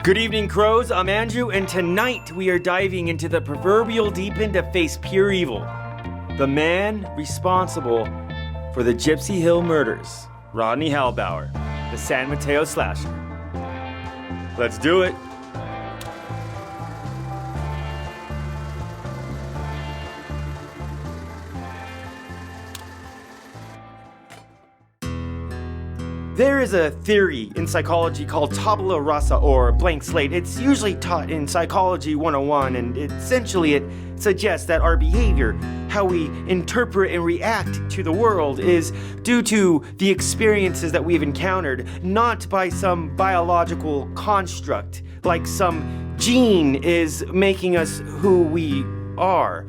Good evening, crows. I'm Andrew, and tonight we are diving into the proverbial deep end to face pure evil. The man responsible for the Gypsy Hill Murders, Rodney Halbower, the San Mateo Slasher. Let's do it. There is a theory in psychology called tabula rasa, or blank slate. It's usually taught in Psychology 101, and essentially it suggests that our behavior, how we interpret and react to the world, is due to the experiences that we've encountered, not by some biological construct, like some gene is making us who we are.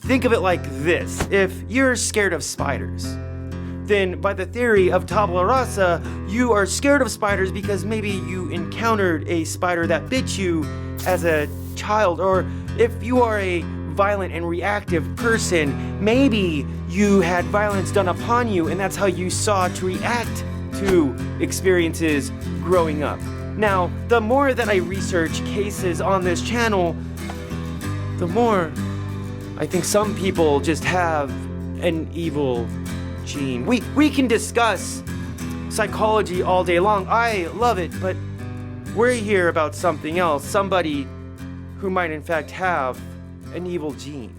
Think of it like this. If you're scared of spiders, then by the theory of tabula rasa, you are scared of spiders because maybe you encountered a spider that bit you as a child. Or if you are a violent and reactive person, maybe you had violence done upon you and that's how you sought to react to experiences growing up. Now, the more that I research cases on this channel, the more I think some people just have an evil gene. We can discuss psychology all day long. I love it, but we're here about something else. Somebody who might in fact have an evil gene.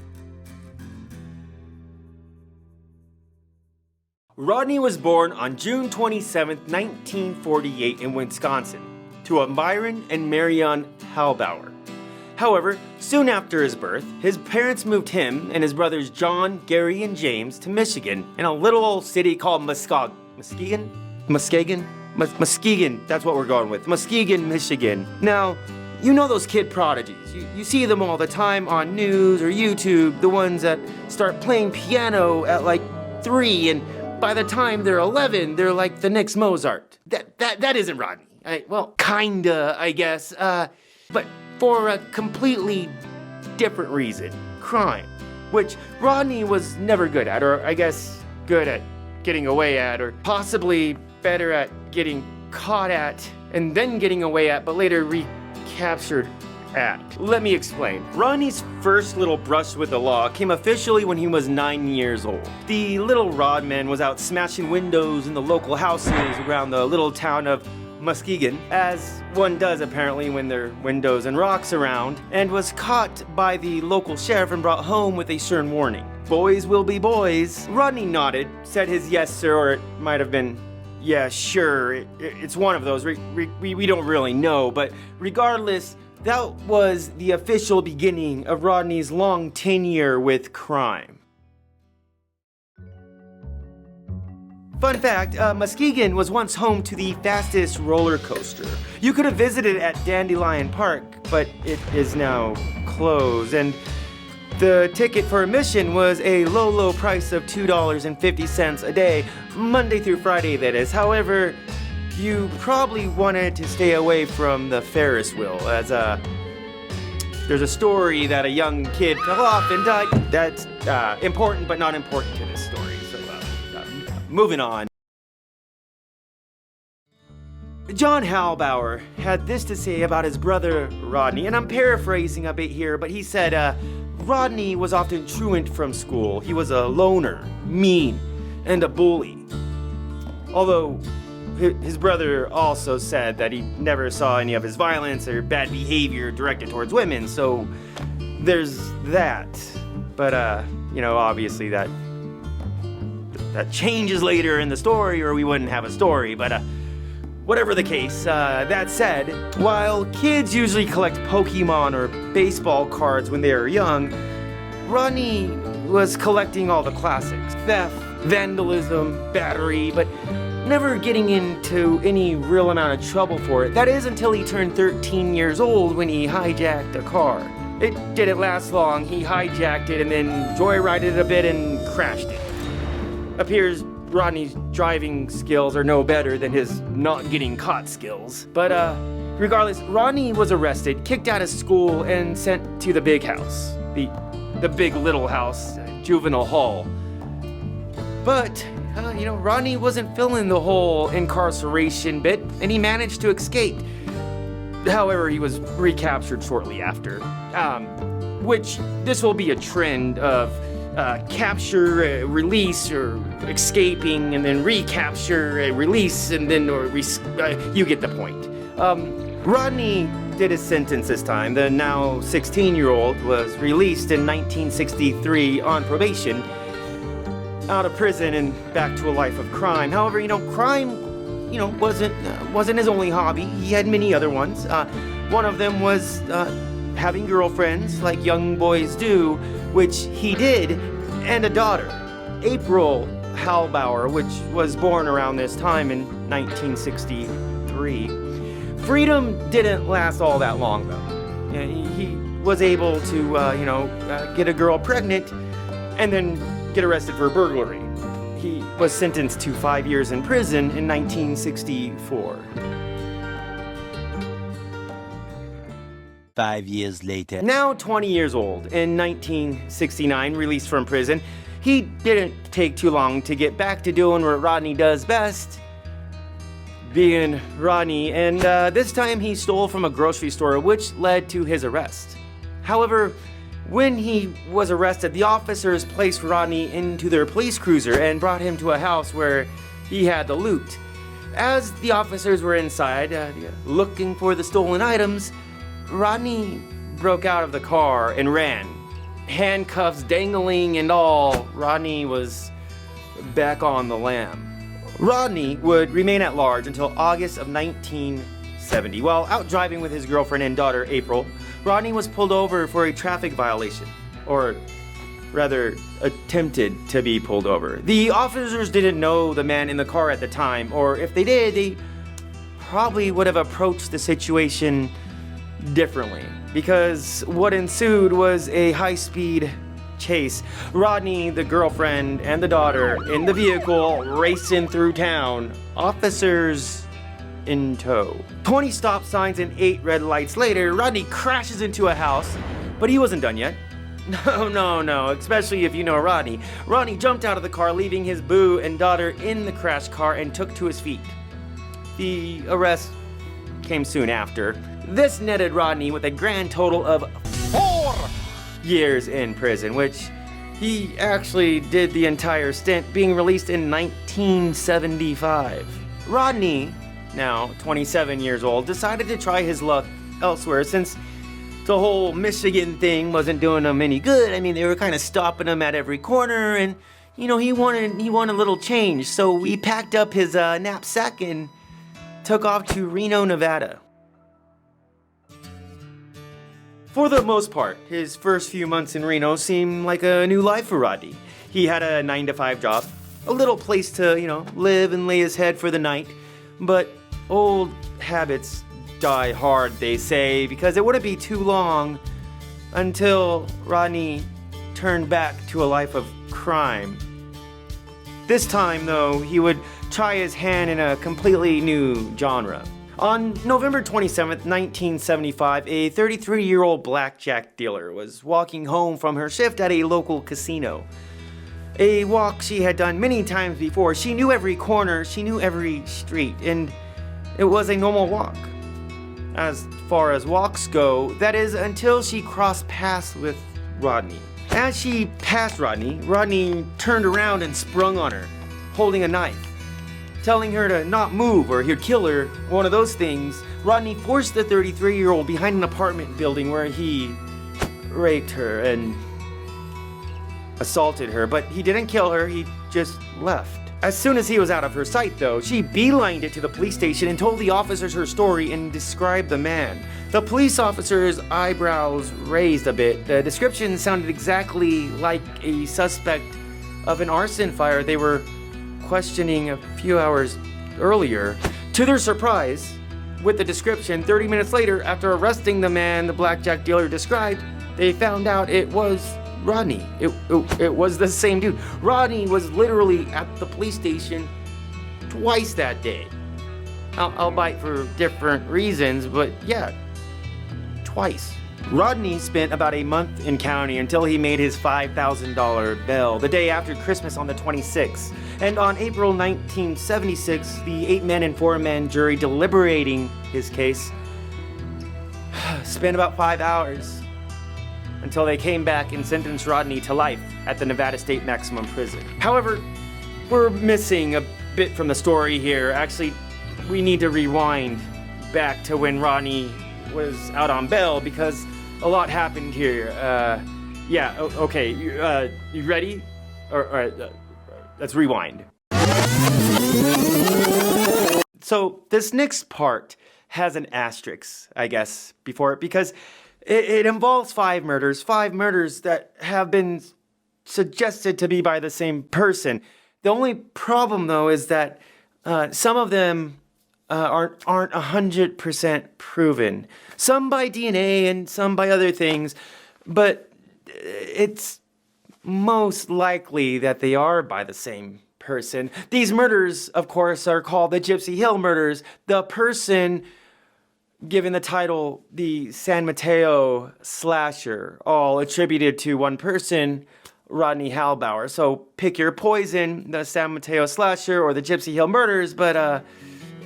Rodney was born on June 27, 1948 in Wisconsin to a Myron and Marion Halbower. However, soon after his birth, his parents moved him and his brothers John, Gary, and James to Michigan in a little old city called Muskegon, that's what we're going with. Muskegon, Michigan. Now, you know those kid prodigies. You see them all the time on news or YouTube, the ones that start playing piano at like 3, and by the time they're 11, they're like the next Mozart. That isn't Rodney. Well, kinda, I guess. But for a completely different reason. Crime. Which Rodney was never good at, or I guess good at getting away at, or possibly better at getting caught at, and then getting away at, but later recaptured at. Let me explain. Rodney's first little brush with the law came officially when he was 9 years old. The little Rodman was out smashing windows in the local houses around the little town of Muskegon, as one does apparently when there are windows and rocks around, and was caught by the local sheriff and brought home with a stern warning. Boys will be boys. Rodney nodded, said his yes sir, or it might have been yeah sure. It's one of those. We don't really know, but regardless, that was the official beginning of Rodney's long tenure with crime. Fun fact, Muskegon was once home to the fastest roller coaster. You could have visited at Dandelion Park, but it is now closed, and the ticket for admission was a low price of $2.50 a day, Monday through Friday that is. However, you probably wanted to stay away from the Ferris wheel, as there's a story that a young kid fell off and died. That's important but not important to this story. Moving on. John Halbower had this to say about his brother Rodney, and I'm paraphrasing a bit here, but he said, Rodney was often truant from school. He was a loner, mean, and a bully. Although his brother also said that he never saw any of his violence or bad behavior directed towards women, so there's that. But, obviously that changes later in the story, or we wouldn't have a story, but whatever the case, that said, while kids usually collect Pokemon or baseball cards when they are young, Rodney was collecting all the classics: theft, vandalism, battery, but never getting into any real amount of trouble for it. That is until he turned 13 years old when he hijacked a car. It didn't last long. He hijacked it and then joyrided it a bit and crashed it. Appears Rodney's driving skills are no better than his not getting caught skills. But regardless, Rodney was arrested, kicked out of school, and sent to the big house. The big little house, juvenile hall. But, Rodney wasn't feeling the whole incarceration bit, and he managed to escape. However, he was recaptured shortly after. Which this will be a trend of capture, release, or escaping, and then recapture, release, and then you get the point. Rodney did his sentence this time. The now 16-year-old was released in 1963 on probation, out of prison and back to a life of crime. However, crime, wasn't his only hobby. He had many other ones. One of them was having girlfriends, like young boys do, which he did, and a daughter, April Halbower, which was born around this time in 1963. Freedom didn't last all that long, though. He was able to, get a girl pregnant and then get arrested for burglary. He was sentenced to 5 years in prison in 1964. 5 years later. Now 20 years old, in 1969, released from prison, he didn't take too long to get back to doing what Rodney does best, being Rodney, and this time he stole from a grocery store, which led to his arrest. However, when he was arrested, the officers placed Rodney into their police cruiser and brought him to a house where he had the loot. As the officers were inside, looking for the stolen items, Rodney broke out of the car and ran. Handcuffs dangling and all, Rodney was back on the lam. Rodney would remain at large until August of 1970. While out driving with his girlfriend and daughter, April, Rodney was pulled over for a traffic violation, or rather, attempted to be pulled over. The officers didn't know the man in the car at the time, or if they did, they probably would have approached the situation differently, because what ensued was a high-speed chase. Rodney, the girlfriend, and the daughter in the vehicle racing through town, officers in tow. 20 stop signs and 8 red lights later, Rodney crashes into a house, but he wasn't done yet. No, especially if you know Rodney. Rodney jumped out of the car, leaving his boo and daughter in the crashed car, and took to his feet. The arrest came soon after. This netted Rodney with a grand total of 4 years in prison, which he actually did the entire stint, being released in 1975. Rodney, now 27 years old, decided to try his luck elsewhere since the whole Michigan thing wasn't doing him any good. I mean, they were kind of stopping him at every corner, and he wanted a little change. So he packed up his knapsack and took off to Reno, Nevada. For the most part, his first few months in Reno seemed like a new life for Rodney. He had a 9-to-5 job, a little place to, live and lay his head for the night. But old habits die hard, they say, because it wouldn't be too long until Rodney turned back to a life of crime. This time, though, he would try his hand in a completely new genre. On November 27th, 1975, a 33-year-old blackjack dealer was walking home from her shift at a local casino. A walk she had done many times before. She knew every corner, she knew every street, and it was a normal walk. As far as walks go, that is, until she crossed paths with Rodney. As she passed Rodney, Rodney turned around and sprung on her, holding a knife. Telling her to not move or he'd kill her, one of those things, Rodney forced the 33-year-old behind an apartment building where he raped her and assaulted her, but he didn't kill her, he just left. As soon as he was out of her sight, though, she beelined it to the police station and told the officers her story and described the man. The police officers' eyebrows raised a bit. The description sounded exactly like a suspect of an arson fire they were questioning a few hours earlier. To their surprise, with the description, 30 minutes later, after arresting the man the blackjack dealer described, they found out it was Rodney. It was the same dude. Rodney was literally at the police station twice that day. Albeit for different reasons, but yeah, twice. Rodney spent about a month in county until he made his $5,000 bail the day after Christmas on the 26th. And on April 1976, the 8-man and 4-man jury deliberating his case spent about 5 hours until they came back and sentenced Rodney to life at the Nevada State Maximum Prison. However, we're missing a bit from the story here. Actually, we need to rewind back to when Rodney was out on bail because a lot happened here. Okay, you ready? All right, let's rewind. So this next part has an asterisk, I guess, before it because it involves 5 murders that have been suggested to be by the same person. The only problem, though, is that some of them aren't 100% proven. Some by DNA and some by other things, but it's most likely that they are by the same person. These murders, of course, are called the Gypsy Hill Murders. The person given the title the San Mateo Slasher, all attributed to one person, Rodney Halbower. So pick your poison, the San Mateo Slasher or the Gypsy Hill Murders, but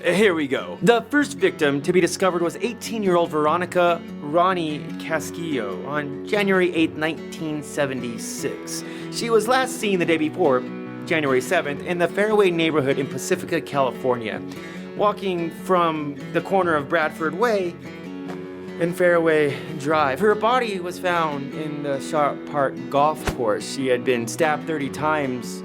here we go. The first victim to be discovered was 18-year-old Veronica Ronnie Casquillo on January 8, 1976. She was last seen the day before, January 7th, in the Fairway neighborhood in Pacifica, California, walking from the corner of Bradford Way and Fairway Drive. Her body was found in the Sharp Park golf course. She had been stabbed 30 times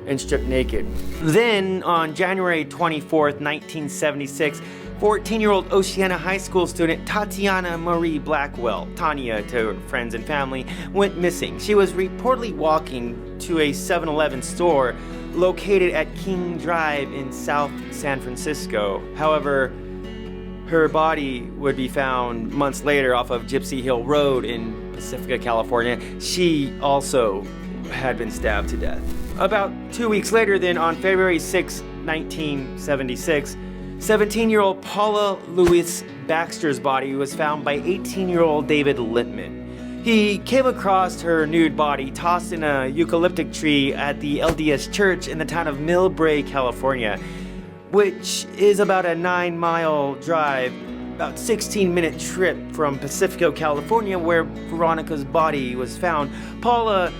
and stripped naked. Then, on January 24th, 1976, 14-year-old Oceana High School student Tatiana Marie Blackwell, Tanya to friends and family, went missing. She was reportedly walking to a 7-Eleven store located at King Drive in South San Francisco. However, her body would be found months later off of Gypsy Hill Road in Pacifica, California. She also had been stabbed to death. About 2 weeks later then, on February 6, 1976, 17-year-old Paula Louise Baxter's body was found by 18-year-old David Littman. He came across her nude body tossed in a eucalyptic tree at the LDS Church in the town of Millbrae, California, which is about a 9-mile drive, about 16-minute trip from Pacifico, California, where Veronica's body was found. Paula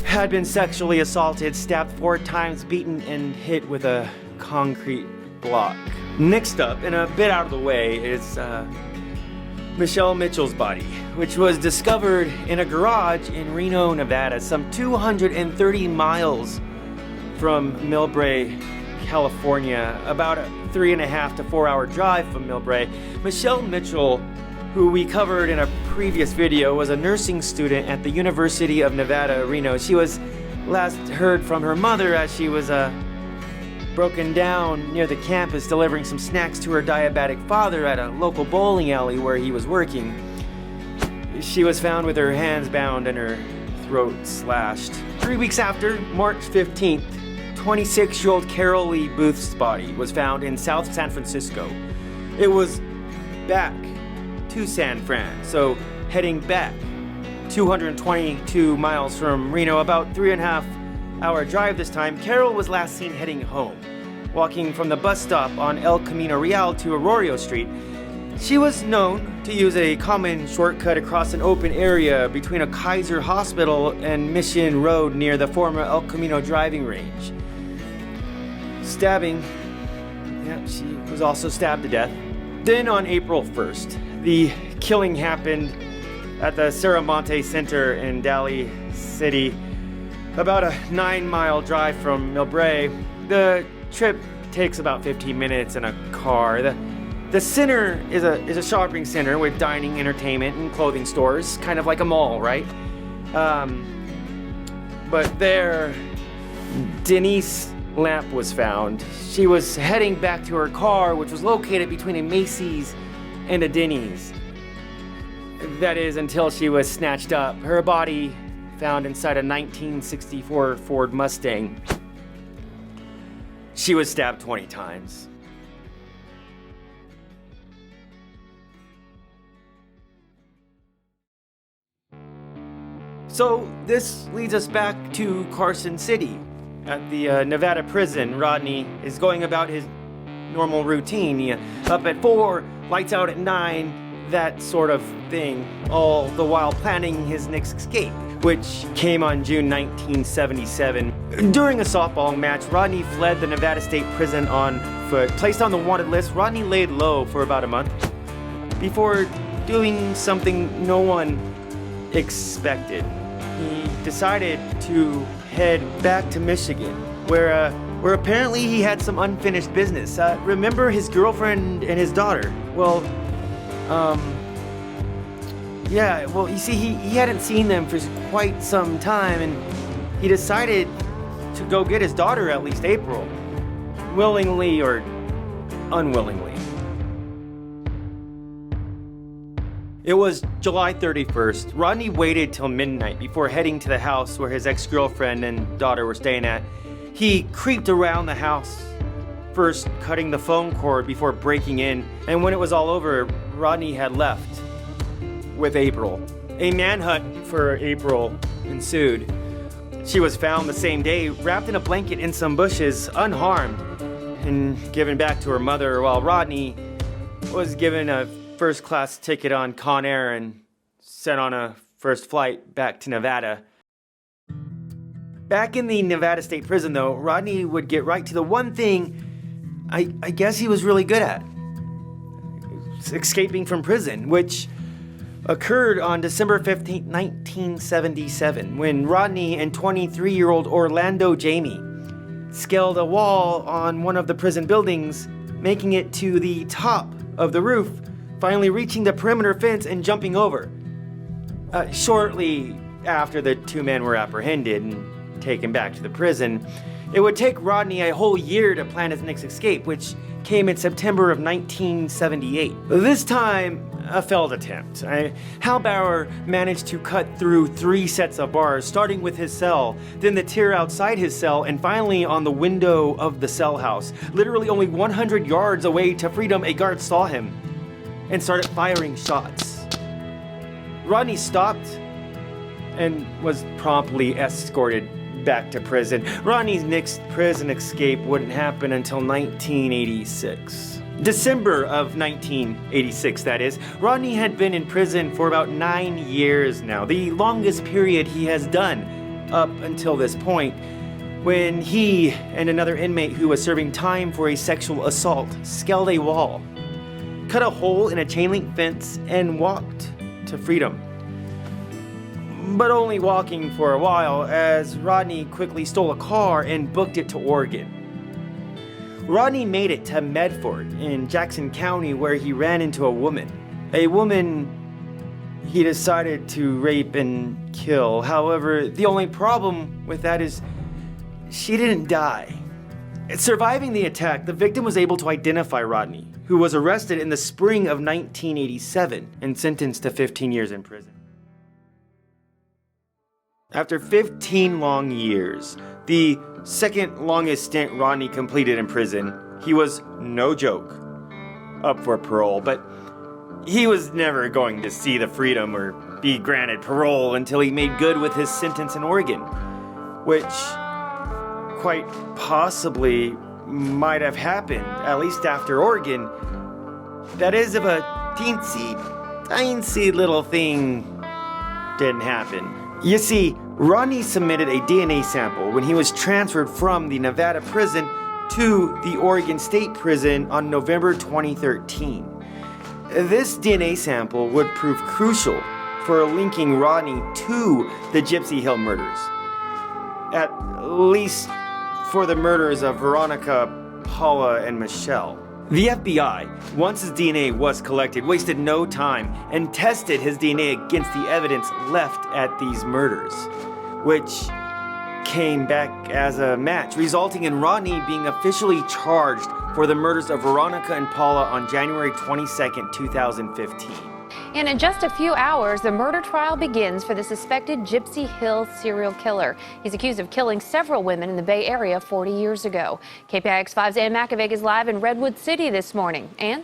had been sexually assaulted, stabbed 4 times, beaten, and hit with a concrete block. Next up, and a bit out of the way, is Michelle Mitchell's body, which was discovered in a garage in Reno, Nevada, some 230 miles from Millbrae, California, about a 3.5 to 4 hour drive from Millbrae. Michelle Mitchell, who we covered in a previous video, was a nursing student at the University of Nevada, Reno. She was last heard from her mother as she was broken down near the campus delivering some snacks to her diabetic father at a local bowling alley where he was working. She was found with her hands bound and her throat slashed. 3 weeks after, March 15th, 26-year-old Carol Lee Booth's body was found in South San Francisco. It was back to San Fran, so heading back 222 miles from Reno, about 3.5 hour drive this time. Carol was last seen heading home, walking from the bus stop on El Camino Real to Arroyo Street. She was known to use a common shortcut across an open area between a Kaiser Hospital and Mission Road near the former El Camino driving range. Stabbing, she was also stabbed to death. Then on April 1st, the killing happened at the Serramonte Center in Daly City, about a 9-mile drive from Millbrae. The trip takes about 15 minutes in a car. The center is a shopping center with dining, entertainment, and clothing stores, kind of like a mall, right? But there, Denise Lamp was found. She was heading back to her car, which was located between a Macy's and a Denny's. That is, until she was snatched up. Her body found inside a 1964 Ford Mustang. She was stabbed 20 times. So this leads us back to Carson City. At the Nevada prison, Rodney is going about his normal routine. Up at 4, lights out at 9, that sort of thing, all the while planning his next escape, which came on June 1977. During a softball match, Rodney fled the Nevada State Prison on foot. Placed on the wanted list, Rodney laid low for about a month before doing something no one expected. He decided to head back to Michigan, where apparently he had some unfinished business. Remember his girlfriend and his daughter? Well, yeah, well, you see, he hadn't seen them for quite some time, and he decided to go get his daughter, at least April, willingly or unwillingly. It was July 31st. Rodney waited till midnight before heading to the house where his ex-girlfriend and daughter were staying at. He creeped around the house, first cutting the phone cord before breaking in, and when it was all over, Rodney had left with April. A manhunt for April ensued. She was found the same day, wrapped in a blanket in some bushes, unharmed, and given back to her mother, while Rodney was given a first-class ticket on Con Air and sent on a first flight back to Nevada. Back in the Nevada State Prison, though, Rodney would get right to the one thing I guess he was really good at. Escaping from prison, which occurred on December 15, 1977, when Rodney and 23-year-old Orlando Jamie scaled a wall on one of the prison buildings, making it to the top of the roof, finally reaching the perimeter fence and jumping over. Shortly after the two men were apprehended and taken back to the prison, it would take Rodney a whole year to plan his next escape, which came in September of 1978. This time, a failed attempt. Halbower managed to cut through 3 sets of bars, starting with his cell, then the tier outside his cell, and finally on the window of the cell house. Literally only 100 yards away to freedom, a guard saw him and started firing shots. Rodney stopped and was promptly escorted back to prison. Rodney's next prison escape wouldn't happen until 1986. December of 1986, that is. Rodney had been in prison for about 9 years now, the longest period he has done up until this point, when he and another inmate who was serving time for a sexual assault scaled a wall, cut a hole in a chain link fence, and walked to freedom. But only walking for a while, as Rodney quickly stole a car and booked it to Oregon. Rodney made it to Medford in Jackson County, where he ran into a woman he decided to rape and kill. However, the only problem with that is she didn't die. Surviving the attack, the victim was able to identify Rodney, who was arrested in the spring of 1987 and sentenced to 15 years in prison. After 15 long years, the second longest stint Rodney completed in prison, he was, no joke, up for parole, but he was never going to see the freedom or be granted parole until he made good with his sentence in Oregon, which quite possibly might have happened, at least after Oregon. That is, if a teensy little thing didn't happen. You see, Rodney submitted a DNA sample when he was transferred from the Nevada prison to the Oregon State Prison on November 2013. This DNA sample would prove crucial for linking Rodney to the Gypsy Hill murders, at least for the murders of Veronica, Paula, and Michelle. The FBI, once his DNA was collected, wasted no time and tested his DNA against the evidence left at these murders, which came back as a match, resulting in Rodney being officially charged for the murders of Veronica and Paula on January 22nd, 2015. And in just a few hours, the murder trial begins for the suspected Gypsy Hill serial killer. He's accused of killing several women in the Bay Area 40 years ago. KPIX5's Ann McAvig is live in Redwood City this morning. Ann?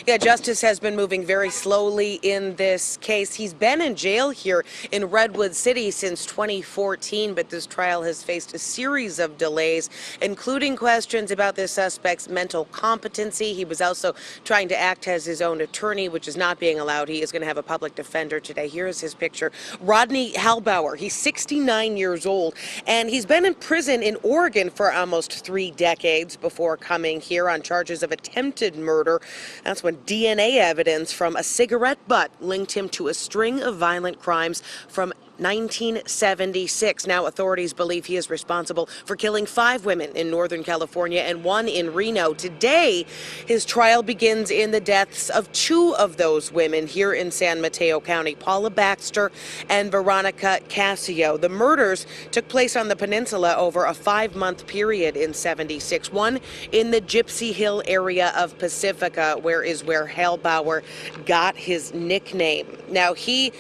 Yeah, justice has been moving very slowly in this case. He's been in jail here in Redwood City since 2014, but this trial has faced a series of delays, including questions about this suspect's mental competency. He was also trying to act as his own attorney, which is not being allowed. He is going to have a public defender today. Here's his picture. Rodney Halbower, he's 69 years old, and he's been in prison in Oregon for almost 3 decades before coming here on charges of attempted murder. That's when DNA evidence from a cigarette butt linked him to a string of violent crimes from 1976. Now authorities believe he is responsible for killing 5 women in Northern California and 1 in Reno. Today, his trial begins in the deaths of 2 of those women here in San Mateo County, Paula Baxter and Veronica Cascio. The murders took place on the peninsula over a 5-month period in 76. One in the Gypsy Hill area of Pacifica, where Halbower got his nickname. Now, he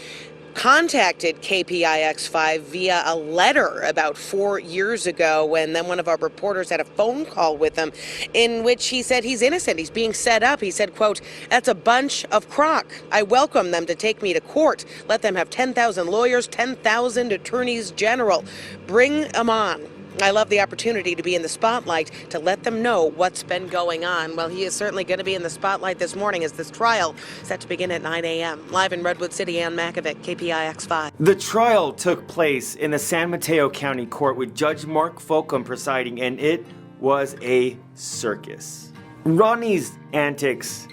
contacted KPIX5 via a letter about 4 years ago, and then one of our reporters had a phone call with him in which he said he's innocent. He's being set up. He said, quote, "That's a bunch of crock. I welcome them to take me to court. Let them have 10,000 lawyers, 10,000 attorneys general. Bring them on. I love the opportunity to be in the spotlight to let them know what's been going on." Well, he is certainly going to be in the spotlight this morning as this trial set to begin at 9 a.m. Live in Redwood City, Ann Makovic, KPIX5. The trial took place in the San Mateo County Court with Judge Mark Folcom presiding, and it was a circus. Rodney's antics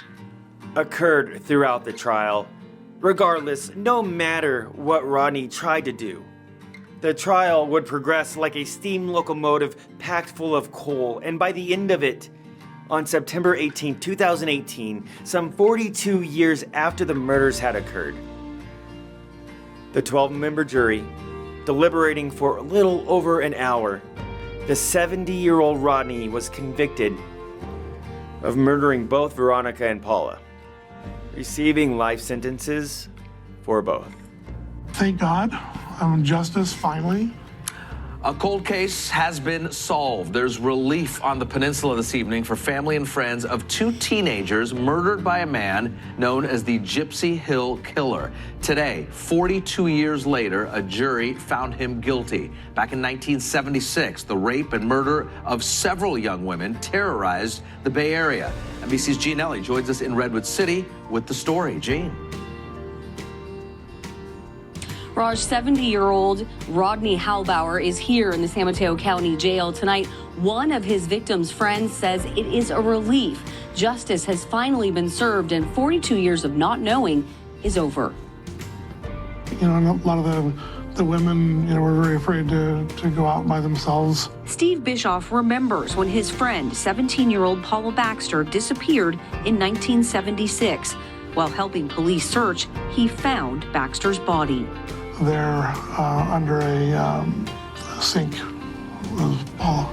occurred throughout the trial. Regardless, no matter what Rodney tried to do, the trial would progress like a steam locomotive packed full of coal, and by the end of it, on September 18, 2018, some 42 years after the murders had occurred, the 12-member jury, deliberating for a little over an hour, the 70-year-old Rodney was convicted of murdering both Veronica and Paula, receiving life sentences for both. Thank God. Justice, finally. A cold case has been solved. There's relief on the peninsula this evening for family and friends of 2 teenagers murdered by a man known as the Gypsy Hill Killer. Today, 42 years later, a jury found him guilty. Back in 1976, the rape and murder of several young women terrorized the Bay Area. NBC's Gene Ellie joins us in Redwood City with the story. Gene. Raj, 70-year-old Rodney Halbower is here in the San Mateo County Jail tonight. One of his victim's friends says it is a relief. Justice has finally been served, and 42 years of not knowing is over. You know, a lot of the women, were very afraid to go out by themselves. Steve Bischoff remembers when his friend, 17-year-old Paula Baxter, disappeared in 1976. While helping police search, he found Baxter's body. There, under a sink, was Paula.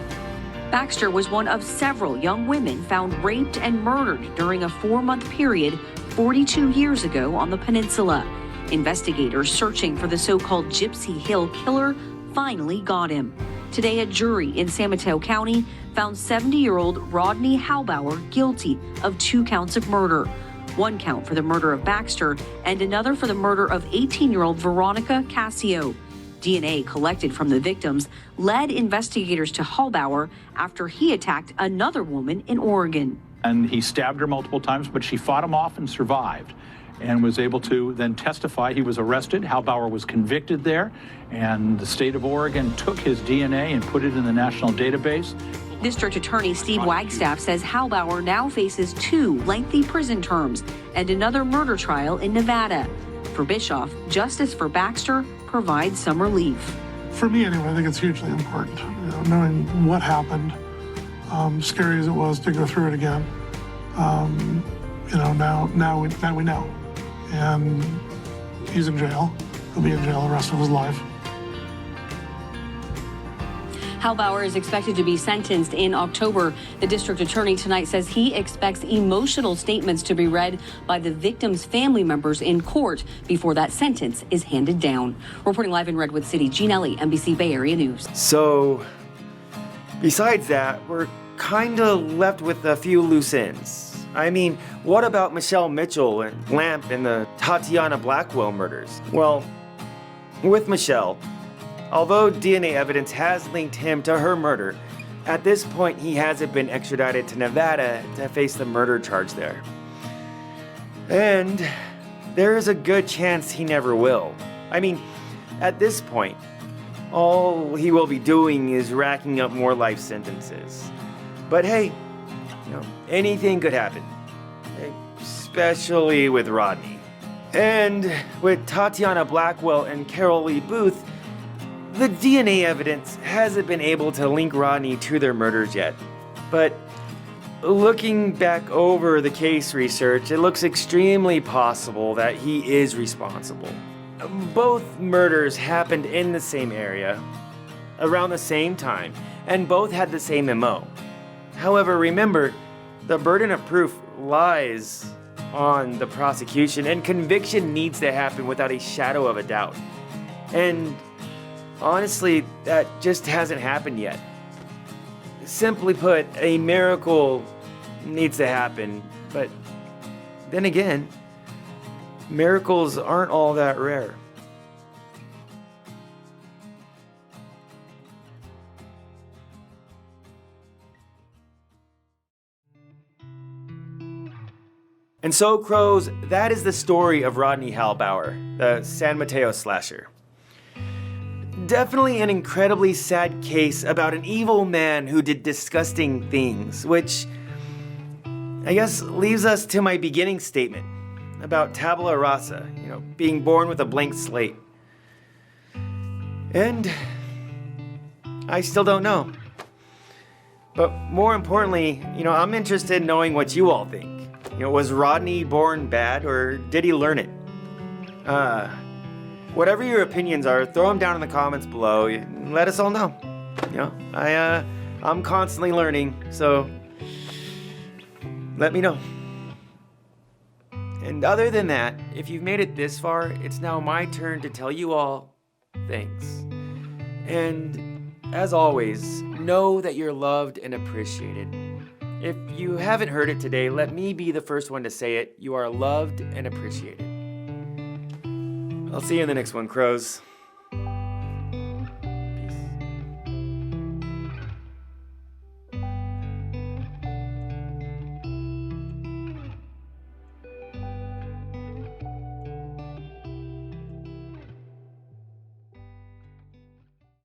Baxter was one of several young women found raped and murdered during a 4-month period 42 years ago on the peninsula. Investigators searching for the so-called Gypsy Hill Killer finally got him. Today, a jury in San Mateo County found 70-year-old Rodney Halbower guilty of 2 counts of murder. 1 count for the murder of Baxter and another for the murder of 18-year-old Veronica Cascio. DNA collected from the victims led investigators to Halbower after he attacked another woman in Oregon. And he stabbed her multiple times, but she fought him off and survived and was able to then testify. He was arrested. Halbower was convicted there, and the state of Oregon took his DNA and put it in the national database. District Attorney Steve Wagstaff says Halbower now faces 2 lengthy prison terms and another murder trial in Nevada. For Bischoff, justice for Baxter provides some relief. For me, anyway, I think it's hugely important. Knowing what happened, scary as it was to go through it again. Now we know, and he's in jail. He'll be in jail the rest of his life. Halbower is expected to be sentenced in October. The district attorney tonight says he expects emotional statements to be read by the victim's family members in court before that sentence is handed down. Reporting live in Redwood City, Gene Ellie, NBC Bay Area News. So, besides that, we're kind of left with a few loose ends. I mean, what about Michelle Mitchell and Lamp and the Tatiana Blackwell murders? Well, with Michelle, although DNA evidence has linked him to her murder, at this point he hasn't been extradited to Nevada to face the murder charge there. And there is a good chance he never will. I mean, at this point, all he will be doing is racking up more life sentences. But hey, anything could happen, especially with Rodney. And with Tatiana Blackwell and Carol Lee Booth, the DNA evidence hasn't been able to link Rodney to their murders yet. But looking back over the case research, it looks extremely possible that he is responsible. Both murders happened in the same area, around the same time, and both had the same MO. However, remember, the burden of proof lies on the prosecution, and conviction needs to happen without a shadow of a doubt. And honestly, that just hasn't happened yet. Simply put, a miracle needs to happen, but then again, miracles aren't all that rare. And so, Crows, that is the story of Rodney Halbower, the San Mateo Slasher. Definitely an incredibly sad case about an evil man who did disgusting things, which I guess leaves us to my beginning statement about tabula rasa, being born with a blank slate. And I still don't know. But more importantly, I'm interested in knowing what you all think. Was Rodney born bad, or did he learn it? Whatever your opinions are, throw them down in the comments below and let us all know. I'm constantly learning, so let me know. And other than that, if you've made it this far, it's now my turn to tell you all thanks. And as always, know that you're loved and appreciated. If you haven't heard it today, let me be the first one to say it. You are loved and appreciated. I'll see you in the next one, Crows.